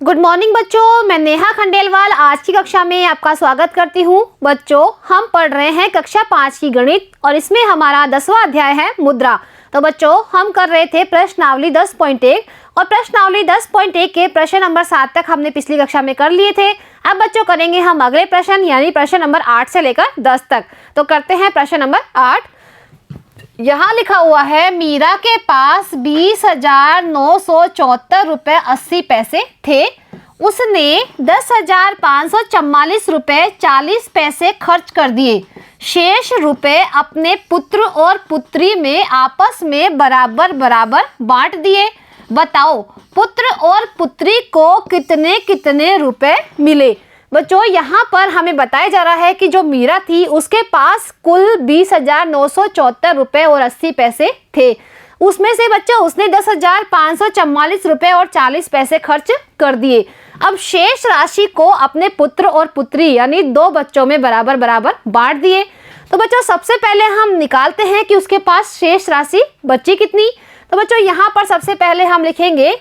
Good morning बच्चों, मैं नेहा खंडेलवाल आज की कक्षा में आपका स्वागत करती हूँ। बच्चों, हम पढ़ रहे हैं कक्षा 5 की गणित और इसमें हमारा 10वां अध्याय है मुद्रा। तो बच्चों, हम कर रहे थे प्रश्नावली 10.1 और प्रश्नावली 10.1 के प्रश्न नंबर 7 तक हमने पिछली कक्षा में कर लिए थे। अब बच्चों करेंगे हम अगले प्रश्न यानी प्रश्न नंबर 8 से लेकर 10 तक। तो करते हैं प्रश्न नंबर 8। यहाँ लिखा हुआ है मीरा के पास 20,974 रुपये 80 पैसे थे। उसने 10,544 रुपये 40 पैसे खर्च कर दिए। शेष रुपए अपने पुत्र और पुत्री में आपस में बराबर बराबर बांट दिए। बताओ पुत्र और पुत्री को कितने कितने रुपए मिले। बच्चों, यहाँ पर हमें बताया जा रहा है कि जो मीरा थी उसके पास कुल 20,974 रुपये और 80 पैसे थे। उसमें से बच्चों उसने 10,544 रुपये और 40 पैसे खर्च कर दिए। अब शेष राशि को अपने पुत्र और पुत्री यानी 2 बच्चों में बराबर बराबर बांट दिए। तो बच्चों सबसे पहले हम निकालते हैं कि उसके पास शेष राशि बची कितनी। तो बच्चों यहाँ पर सबसे पहले हम लिखेंगे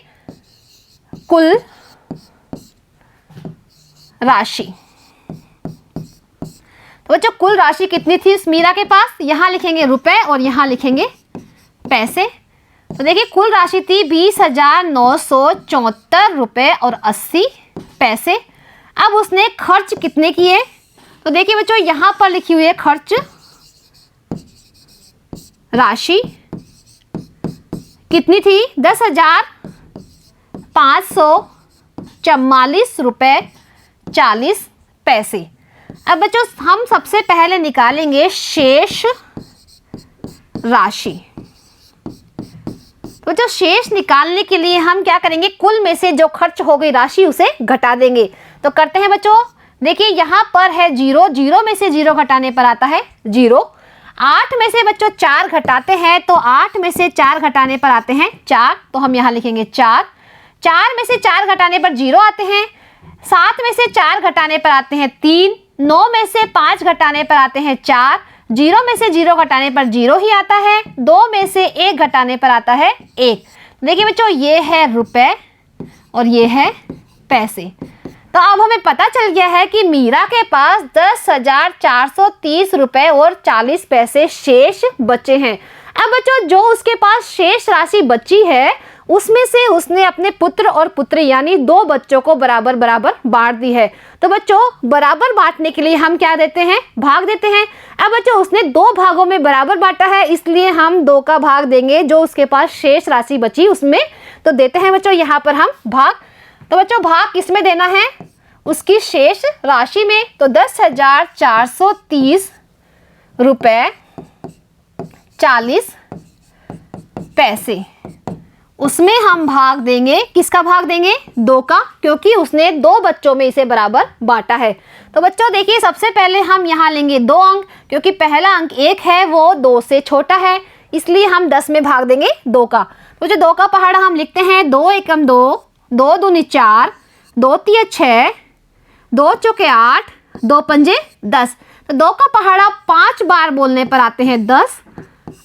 कुल राशि। तो बच्चों कुल राशि कितनी थी इस मीरा के पास, यहाँ लिखेंगे रुपए और यहाँ लिखेंगे पैसे। तो देखिए कुल राशि थी 20,974 रुपये और 80 पैसे। अब उसने खर्च कितने किए, तो देखिए बच्चों यहाँ पर लिखी हुई है खर्च राशि कितनी थी 10,544 रुपये 40 पैसे। अब बच्चों हम सबसे पहले निकालेंगे शेष राशि। तो जो शेष निकालने के लिए हम क्या करेंगे, कुल में से जो खर्च हो गई राशि उसे घटा देंगे। तो करते हैं बच्चों, देखिए यहाँ पर है 0, 0 में से 0 घटाने पर आता है 0। 8 में से बच्चों 4 घटाते हैं तो 8 में से 4 घटाने पर आते हैं 4, तो हम यहाँ लिखेंगे 4। 4 में से 4 घटाने पर 0 आते हैं। 7 में से 4 घटाने पर आते हैं 3। 9 में से 5 घटाने पर आते हैं 4। 0 में से 0 घटाने पर 0 ही आता है। 2 में से 1 घटाने पर आता है 1। देखिए बच्चों ये है रुपए और ये है पैसे। तो अब हमें पता चल गया है कि मीरा के पास 10,430 रुपये और 40 पैसे शेष बचे हैं। अब बच्चों जो उसके पास शेष राशि बची है उसमें से उसने अपने पुत्र और पुत्री यानी 2 बच्चों को बराबर बराबर बांट दी है। तो बच्चों बराबर बांटने के लिए हम क्या देते हैं, भाग देते हैं। अब बच्चों उसने 2 भागों में बराबर बांटा है इसलिए हम 2 का भाग देंगे जो उसके पास शेष राशि बची उसमें। तो देते हैं बच्चों यहाँ पर हम भाग। तो बच्चों भाग किस में देना है, उसकी शेष राशि में। तो 10,430 रुपये 40 पैसे उसमें हम भाग देंगे, किसका भाग देंगे 2 का, क्योंकि उसने 2 बच्चों में इसे बराबर बांटा है। तो बच्चों देखिए सबसे पहले हम यहाँ लेंगे 2 अंक, क्योंकि पहला अंक 1 है वो 2 से छोटा है इसलिए हम 10 में भाग देंगे 2 का। तो जो 2 का पहाड़ा हम लिखते हैं 2 एकम 2, 2 दूनी 4, 2 तिया 6, 2 चौके 8, 2 पंजे 10। तो 2 का पहाड़ा 5 बार बोलने पर आते हैं 10।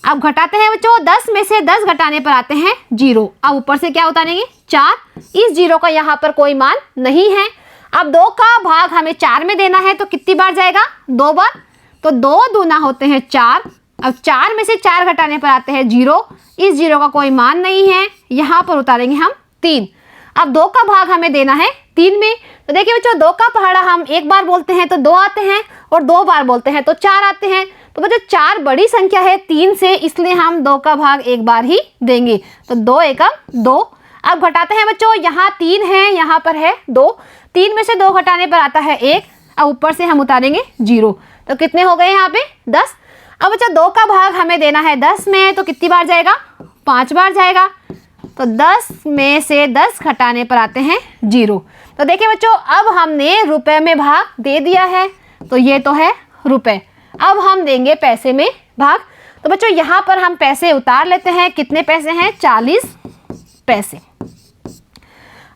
अब घटाते हैं बच्चों, 10 में से 10 घटाने पर आते हैं 0। अब ऊपर से क्या उतारेंगे 4। इस 0 का यहाँ पर कोई मान नहीं है। अब 2 का भाग हमें 4 में देना है तो कितनी बार जाएगा 2 बार। तो 2 दूना होते हैं 4। अब 4 में से 4 घटाने पर आते हैं 0। इस 0 का कोई मान नहीं है, यहाँ पर उतारेंगे हम 3। अब 2 का भाग हमें देना है 3 में। तो देखिए बच्चों 2 का पहाड़ा हम 1 बार बोलते हैं तो 2 आते हैं और 2 बार बोलते हैं तो 4 आते हैं। तो बच्चों 4 बड़ी संख्या है 3 से इसलिए हम 2 का भाग 1 बार ही देंगे। तो 2 एकम 2। अब घटाते हैं बच्चों, यहाँ 3 है यहाँ पर है 2। 3 में से 2 घटाने पर आता है 1। अब ऊपर से हम उतारेंगे 0। तो कितने हो गए यहाँ पे 10। अब बच्चों 2 का भाग हमें देना है 10 में तो कितनी बार जाएगा 5 बार जाएगा। तो 10 में से 10 घटाने पर आते हैं 0। तो देखिए बच्चों अब हमने रुपए में भाग दे दिया है तो ये तो है रुपए। अब हम देंगे पैसे में भाग। तो बच्चों यहाँ पर हम पैसे उतार लेते हैं। कितने पैसे हैं 40 पैसे।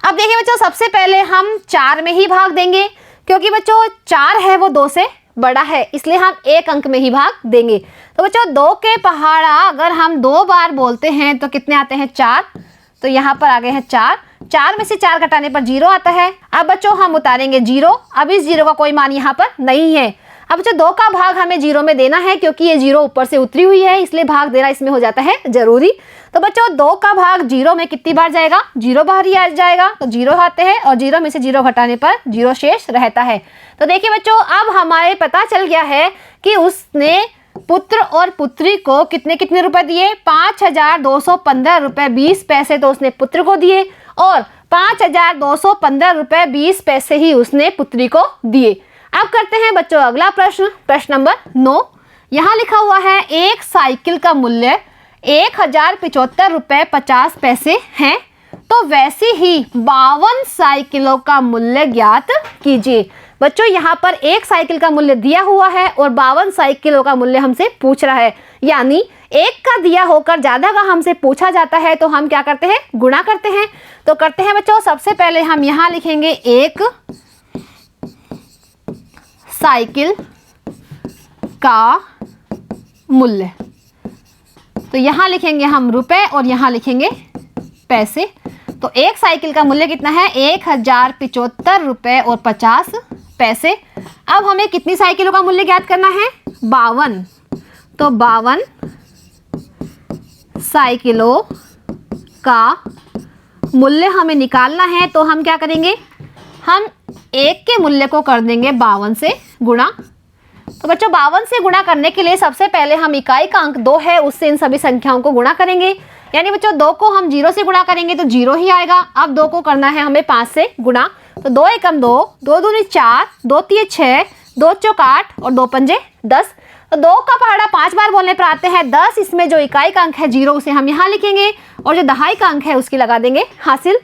अब देखिए बच्चों सबसे पहले हम 4 में ही भाग देंगे, क्योंकि बच्चों 4 है वो 2 से बड़ा है इसलिए हम 1 अंक में ही भाग देंगे। तो बच्चों 2 के पहाड़ा अगर हम 2 बार बोलते हैं तो कितने आते हैं 4। तो यहाँ पर आ गए हैं 4, 4 में से 4 घटाने पर 0 आता है। अब बच्चों हम उतारेंगे 0, अब इस 0 का कोई मान यहाँ पर नहीं है। अब बच्चों 2 का भाग हमें 0 में देना है, क्योंकि ये 0 ऊपर से उतरी हुई है, इसलिए भाग देना इसमें हो जाता है जरूरी। तो बच्चों 2 का भाग 0 में कितनी बार जाएगा, 0 बार ही आ जाएगा, तो 0 आते हैं और 0 में से 0 घटाने पर 0 शेष रहता है। तो देखिए बच्चों, अब हमारे पता चल गया है कि उसने पुत्र और पुत्री को कितने कितने रुपए दिए, 5215 रुपए 20 पैसे तो उसने पुत्र को दिए और 5215 रुपए 20 पैसे ही उसने पुत्री को दिए। अब करते हैं बच्चों अगला प्रश्न, प्रश्न नंबर 9। यहाँ लिखा हुआ है एक साइकिल का मूल्य 1075 रुपए 50 पैसे है, तो वैसे ही 52 साइकिलों का मूल्य ज्ञात कीजिए। बच्चों यहाँ पर एक साइकिल का मूल्य दिया हुआ है और 52 साइकिलों का मूल्य हमसे पूछ रहा है, यानी एक का दिया होकर ज्यादा का हमसे पूछा जाता है तो हम क्या करते हैं, गुणा करते हैं। तो करते हैं बच्चों, सबसे पहले हम यहाँ लिखेंगे एक साइकिल का मूल्य, तो यहाँ लिखेंगे हम रुपए और यहाँ लिखेंगे पैसे। तो एक साइकिल का मूल्य कितना है, 1075 रुपए और 50 पैसे। अब हमें कितनी साइकिलों का मूल्य ज्ञात करना है, 52। तो 52 साइकिलों का मूल्य हमें निकालना है, तो हम क्या करेंगे, हम एक के मूल्य को कर देंगे 52 से गुणा। तो बच्चों 52 से गुणा करने के लिए सबसे पहले हम इकाई का अंक 2 है उससे इन सभी संख्याओं को गुणा करेंगे, यानी बच्चों 2 को हम 0 से गुणा करेंगे तो 0 ही आएगा। अब 2 को करना है हमें 5 से गुणा, तो 2 एकम 2, 2 दूनी 4, 2 तिये 6, 2 चौक 8 और 2 पंजे 10। तो 2 का पहाड़ा 5 बार बोलने पर आते हैं 10। इसमें जो इकाई का अंक है 0 उसे हम यहाँ लिखेंगे और जो दहाई का अंक है उसकी लगा देंगे हासिल।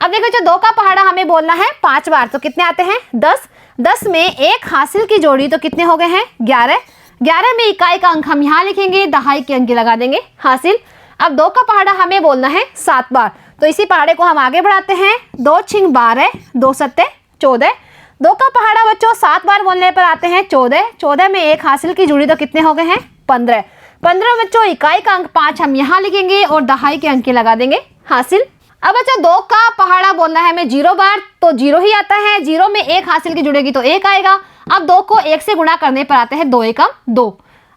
अब देखो, जो 2 का पहाड़ा हमें बोलना है 5 बार, तो कितने आते हैं 10। 10 में एक हासिल की जोड़ी तो कितने हो गए हैं 11। 11 में इकाई का अंक हम यहाँ लिखेंगे, दहाई के अंक लगा देंगे हासिल। अब 2 का पहाड़ा हमें बोलना है 7 बार, तो इसी पहाड़े को हम आगे बढ़ाते हैं। 2 छिंग 12, 2 सत्ते 14। 2 का पहाड़ा बच्चों 7 बार बोलने पर आते हैं 14। 14 में एक हासिल की जुड़ी तो कितने हो गए हैं 15। 15 बच्चों इकाई का अंक 5 हम यहाँ लिखेंगे और दहाई के अंक लगा देंगे हासिल। अब बच्चों 2 का पहाड़ा बोलना है हमें 0 बार, तो 0 ही आता है। 0 में एक हासिल की जुड़ेगी तो 1 आएगा। अब 2 को 1 से गुणा करने पर आते हैं 2 एकम 2।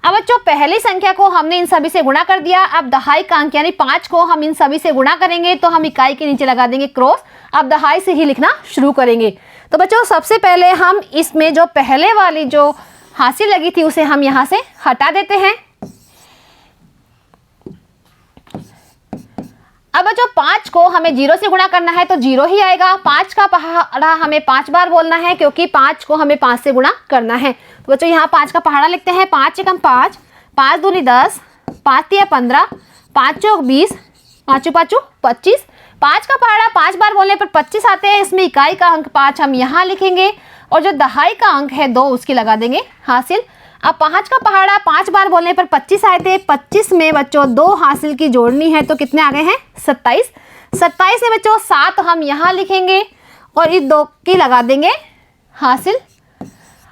अब बच्चों पहली संख्या को हमने इन सभी से गुणा कर दिया। अब दहाई का अंक यानी 5 को हम इन सभी से गुणा करेंगे, तो हम इकाई के नीचे लगा देंगे क्रॉस। अब दहाई से ही लिखना शुरू करेंगे। तो बच्चों सबसे पहले हम इसमें जो पहले वाली जो हासिल लगी थी उसे हम यहाँ से हटा देते हैं। अब बच्चों 5 को हमें 0 से गुणा करना है तो 0 ही आएगा। 5 का पहाड़ा हमें 5 बार बोलना है, क्योंकि 5 को हमें 5 से गुणा करना है। तो बच्चों यहाँ 5 का पहाड़ा लिखते हैं। 5 एकम 5, 5 दूनी 10, 5 तिया 15, 5 चौक 20, 5 5 25। 5 का पहाड़ा 5 बार बोलने पर 25 आते हैं। इसमें इकाई का अंक 5 हम यहाँ लिखेंगे और जो दहाई का अंक है 2 उसकी लगा देंगे हासिल। अब 5 का पहाड़ा 5 बार बोलने पर 25 आए थे। 25 में बच्चों 2 हासिल की जोड़नी है तो कितने आ गए हैं 27। 27 में बच्चों 7 हम यहाँ लिखेंगे और इस 2 की लगा देंगे हासिल।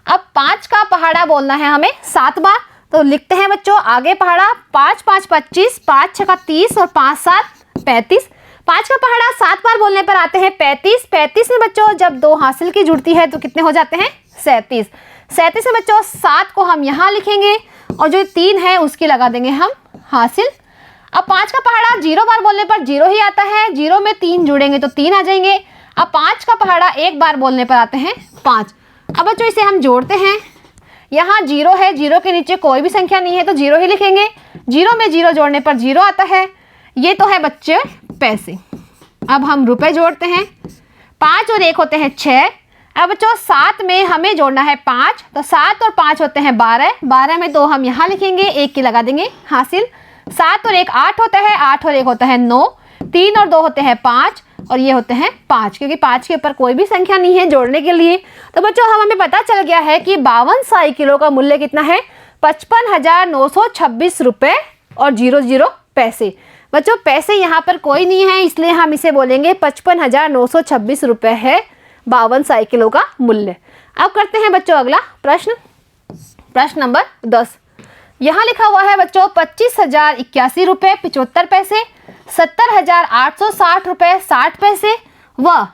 अब 5 का पहाड़ा बोलना है हमें 7 बार, तो लिखते हैं बच्चों आगे पहाड़ा। 5 5 25, 5 6 30 और 5 7 35। 5 का पहाड़ा 7 बार बोलने पर आते हैं 35। 35 में बच्चों जब 2 हासिल की जुड़ती है तो कितने हो जाते हैं 37। 37 में बच्चों 7 को हम यहाँ लिखेंगे और जो 3 है उसकी लगा देंगे हम हासिल। अब 5 का पहाड़ा 0 बार बोलने पर 0 ही आता है। 0 में 3 जुड़ेंगे तो 3 आ जाएंगे। अब 5 का पहाड़ा 1 बार बोलने पर आते हैं 5। अब बच्चों इसे हम जोड़ते हैं। यहाँ 0 है, 0 के नीचे कोई भी संख्या नहीं है तो 0 ही लिखेंगे। 0 में 0 जोड़ने पर 0 आता है। ये तो है बच्चे पैसे। अब हम रुपए जोड़ते हैं। 5 और 1 होते हैं 6। अब बच्चों 7 में हमें जोड़ना है 5, तो 7 और 5 होते हैं 12। 12 में 2 हम यहाँ लिखेंगे, 1 की लगा देंगे हासिल। 7 और 1 8 होता है, 8 और 1 होता है 9। 3 और 2 होते हैं 5 और ये होते हैं 5, क्योंकि 5 के ऊपर कोई भी संख्या नहीं है जोड़ने के लिए। तो बच्चों हमें पता चल गया है कि 52 साइकिलों का मूल्य कितना है 55,926 रुपये और 00 पैसे। बच्चों पैसे यहाँ पर कोई नहीं है, इसलिए हम इसे बोलेंगे 55,926 रुपये है 52 साइकिलों का मूल्य। अब करते हैं बच्चों अगला प्रश्न, प्रश्न नंबर 10। यहाँ लिखा हुआ है बच्चों 25,081 रुपये 75 पैसे। 70,860 रुपये 60 पैसे व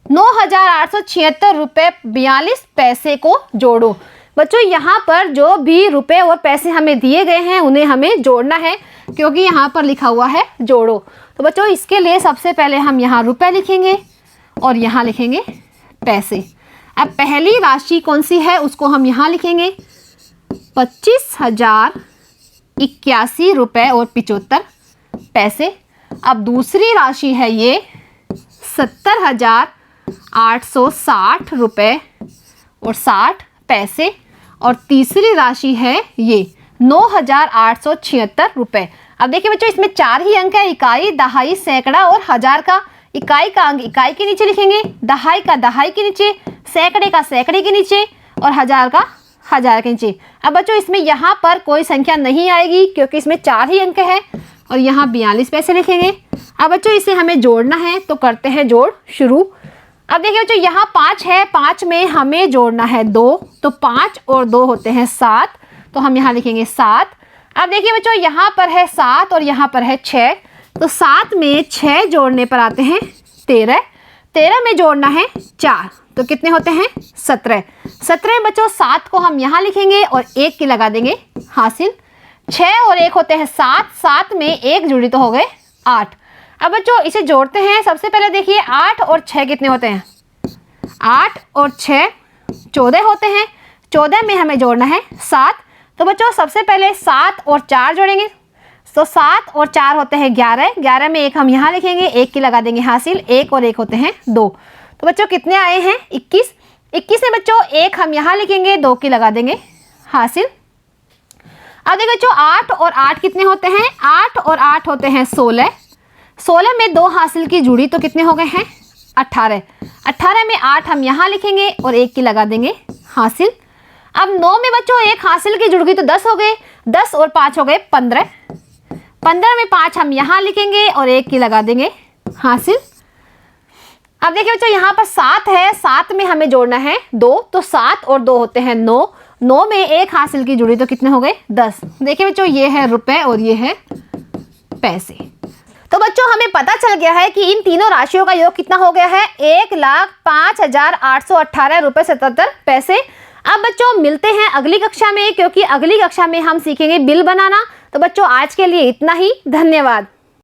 9,876 रुपये 42 पैसे को जोड़ो। बच्चों यहाँ पर जो भी रुपए और पैसे हमें दिए गए हैं उन्हें हमें जोड़ना है, क्योंकि यहाँ पर लिखा हुआ है जोड़ो। तो बच्चों इसके लिए सबसे पहले हम यहाँ रुपए लिखेंगे और यहाँ लिखेंगे पैसे। अब पहली राशि कौन सी है उसको हम यहाँ लिखेंगे 25,081 रुपये और 75 पैसे। अब दूसरी राशि है ये 70,860 रुपये और 60 पैसे और तीसरी राशि है ये 9,876 रुपये। अब देखिए बच्चों इसमें 4 ही अंक है, इकाई, दहाई, सैकड़ा और हजार का। इकाई का अंक इकाई के नीचे लिखेंगे, दहाई का दहाई के नीचे, सैकड़े का सैकड़े के नीचे और हजार का हजार के नीचे। अब बच्चों इसमें यहाँ पर कोई संख्या नहीं आएगी क्योंकि इसमें 4 ही अंक है और यहाँ 42 पैसे लिखेंगे। अब बच्चों इसे हमें जोड़ना है तो करते हैं जोड़ शुरू। अब देखिए बच्चों यहाँ 5 है, 5 में हमें जोड़ना है 2, तो 5 और 2 होते हैं 7, तो हम यहाँ लिखेंगे 7। अब देखिए बच्चों यहाँ पर है 7 और यहाँ पर है 6, तो 7 में 6 जोड़ने पर आते हैं 13, 13 में जोड़ना है 4, तो कितने होते हैं 17। 17 में बच्चों 7 को हम यहाँ लिखेंगे और 1 की लगा देंगे हासिल। 6 और 1 होते हैं 7, 7 में 1 जुड़ी तो हो गए 8। अब बच्चों इसे जोड़ते हैं। सबसे पहले देखिए 8 और 6 कितने होते हैं, 8 और 6 14 होते हैं। 14 में हमें जोड़ना है 7, तो बच्चों सबसे पहले 7 और 4 जोड़ेंगे, तो 7 और 4 होते हैं 11, 11 में 1 हम यहाँ लिखेंगे, 1 की लगा देंगे हासिल। 1 और 1 होते हैं 2, तो बच्चों कितने आए हैं 21। 21 में बच्चों 1 हम यहाँ लिखेंगे, 2 की लगा देंगे हासिल। अब देखो बच्चों 8 और 8 कितने होते हैं, 8 और 8 होते हैं 16, 16 में 2 हासिल की जुड़ी तो कितने हो गए हैं 18, 18 में 8 हम यहाँ लिखेंगे और 1 की लगा देंगे हासिल। अब 9 में बच्चों 1 हासिल की जुड़ गई तो 10 हो गए, 10 और 5 हो गए 15, 15 में 5 हम यहाँ लिखेंगे और 1 की लगा देंगे हासिल। अब देखिए बच्चों यहाँ पर 7 है, 7 में हमें जोड़ना है 2, तो 7 और 2 होते हैं 9, 9 में 1 हासिल की जुड़ी तो कितने हो गए 10। देखिए बच्चों ये है रुपए और ये है पैसे। तो बच्चों हमें पता चल गया है कि इन तीनों राशियों का योग कितना हो गया है 1,05,818 रुपये 77 पैसे। अब बच्चों मिलते हैं अगली कक्षा में, क्योंकि अगली कक्षा में हम सीखेंगे बिल बनाना। तो बच्चों आज के लिए इतना ही, धन्यवाद।